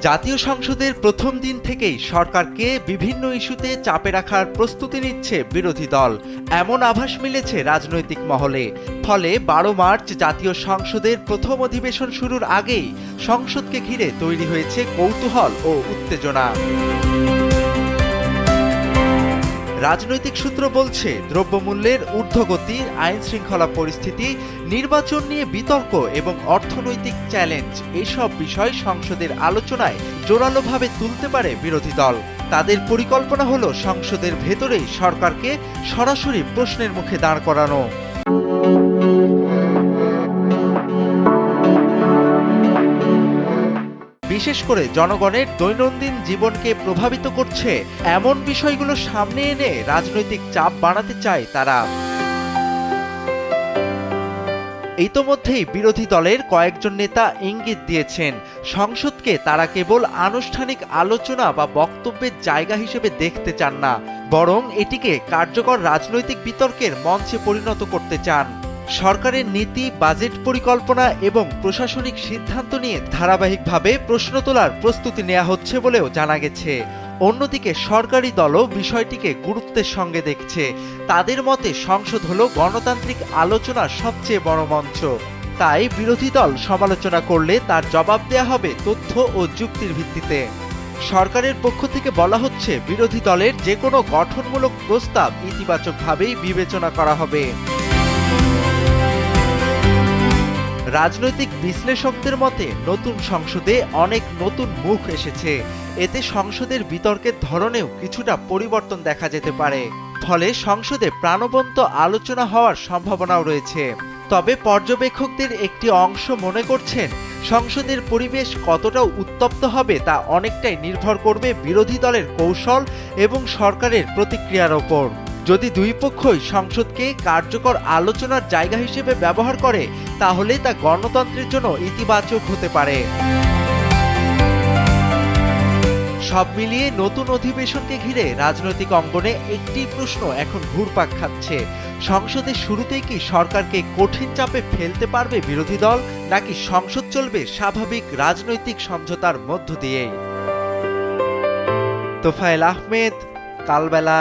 জাতীয় সংসদের প্রথম দিন থেকেই সরকারকে বিভিন্ন ইস্যুতে চাপে রাখার প্রস্তুতি নিচ্ছে বিরোধী দল, এমন আভাস মিলেছে রাজনৈতিক মহলে। ফলে 12 মার্চ জাতীয় সংসদের প্রথম অধিবেশন শুরুর আগেই সংসদকে ঘিরে তৈরি হয়েছে কৌতূহল ও উত্তেজনা। রাজনৈতিক সূত্র বলছে, দ্রব্যমূল্যের ঊর্ধ্বগতি, আইন শৃঙ্খলা পরিস্থিতি, নির্বাচন নিয়ে বিতর্ক এবং অর্থনৈতিক চ্যালেঞ্জ এসব বিষয় সংসদের আলোচনায় জোরালোভাবে তুলতে পারে বিরোধী দল। তাদের পরিকল্পনা হলো সংসদের ভেতরেই সরকারকে সরাসরি প্রশ্নের মুখে দাঁড় করানো। বিশেষ করে জনগণের দৈনন্দিন জীবনকে প্রভাবিত করছে এমন বিষয়গুলো সামনে এনে রাজনৈতিক চাপ বাড়াতে চায় তারা। ইতোমধ্যেই বিরোধী দলের কয়েকজন নেতা ইঙ্গিত দিয়েছেন, সংসদকে তারা কেবল আনুষ্ঠানিক আলোচনা বা বক্তব্যের জায়গা হিসেবে দেখতে চান না, বরং এটিকে কার্যকর রাজনৈতিক বিতর্কের মঞ্চে পরিণত করতে চান। সরকারের নীতি, বাজেট পরিকল্পনা এবং প্রশাসনিক সিদ্ধান্ত নিয়ে ধারাবাহিকভাবে প্রশ্ন তোলার প্রস্তুতি নেওয়া হচ্ছে বলেও জানা গেছে। অন্যদিকে সরকারি দলও বিষয়টিকে গুরুত্বের সঙ্গে দেখছে। তাদের মতে সংসদ হলো গণতান্ত্রিক আলোচনার সবচেয়ে বড় মঞ্চ। তাই বিরোধী দল সমালোচনা করলে তার জবাব দেয়া হবে তথ্য ও যুক্তির ভিত্তিতে। সরকারের পক্ষ থেকে বলা হচ্ছে, বিরোধী দলের যে কোনো গঠনমূলক প্রস্তাব ইতিবাচকভাবেই বিবেচনা করা হবে। রাজনৈতিক বিশ্লেষকদের মতে নতুন সংসদে অনেক নতুন মুখ এসেছে। এতে সংসদের বিতর্কের ধরনেও কিছুটা পরিবর্তন দেখা যেতে পারে। ফলে সংসদে প্রাণবন্ত আলোচনা হওয়ার সম্ভাবনাও রয়েছে। তবে পর্যবেক্ষকদের একটি অংশ মনে করছেন, সংসদের পরিবেশ কতটা উত্তপ্ত হবে তা অনেকটাই নির্ভর করবে বিরোধী দলের কৌশল এবং সরকারের প্রতিক্রিয়ার ওপর। যদি দুই পক্ষই সংসদকে কার্যকর আলোচনার জায়গা হিসেবে ব্যবহার করে, তাহলে তা গণতন্ত্রের জন্য ইতিবাচক হতে পারে। সব মিলিয়ে নতুন অধিবেশনকে ঘিরে রাজনৈতিক অঙ্গনে একটি প্রশ্ন এখন ঘুরপাক খাচ্ছে, সংসদের শুরুতেই কি সরকারকে কঠিন চাপে ফেলতে পারবে বিরোধী দল, নাকি সংসদ চলবে স্বাভাবিক রাজনৈতিক সমঝোতার মধ্য দিয়েই। তোফায়েল আহমেদ, কালবেলা।